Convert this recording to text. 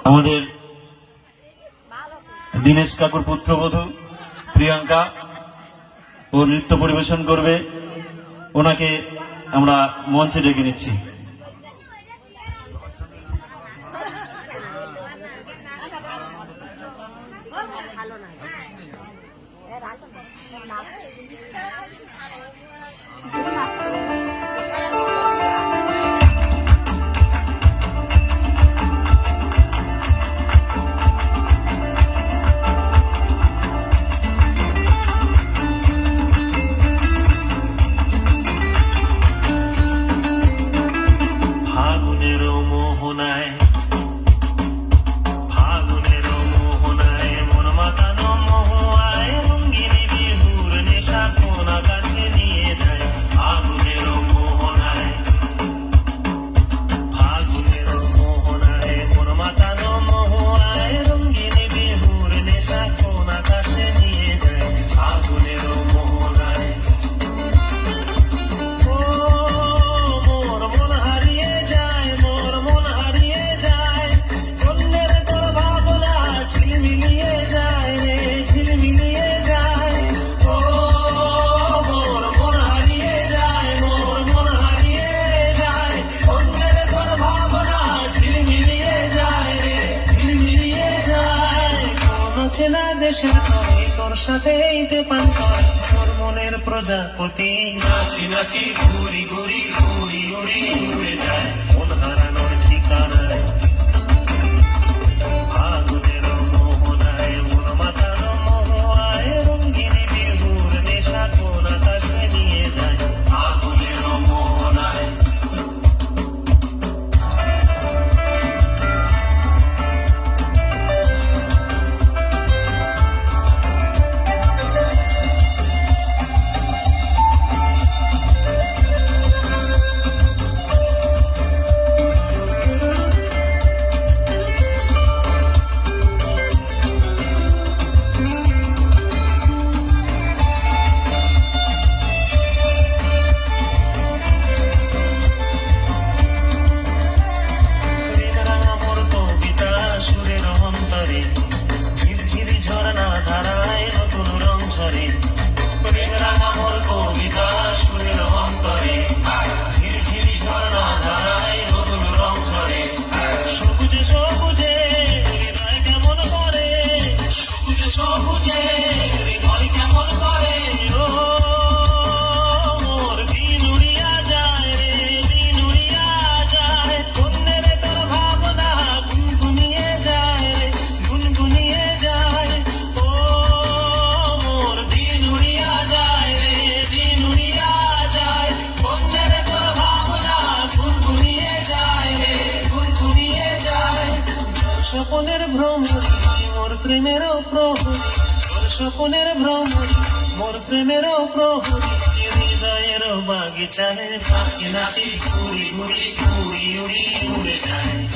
আমাদের দীনেশ কাকুর পুত্রবধূ প্রিয়াঙ্কা ও নৃত্য পরিবেশন করবে, ওনাকে আমরা মঞ্চে ডেকে নিচ্ছি। তোর সাথে তোর মনের প্রজাপতি নাচি নাচি ঘুরি ঘুরি ঘুরি উড়ি উড়ে যায় মন হারানোর ঠিকানায় ফাগুনের মোহনায় মন মাতানো মোহায় রঙ্গিনী বিহুর নেশা কোন আকাশে নিয়ে যায় ফাগুনের মোহনায়। স্বপনের ভ্রমণী মোর প্রেমেরও প্রহরী, তোর স্বপনের ভ্রমণী মোর প্রেমেরও প্রহরী, হৃদয়ের বাগিচায় নাচি নাচি ঘুরি ঘুরি ঘুরি উড়ি উড়ে যায়।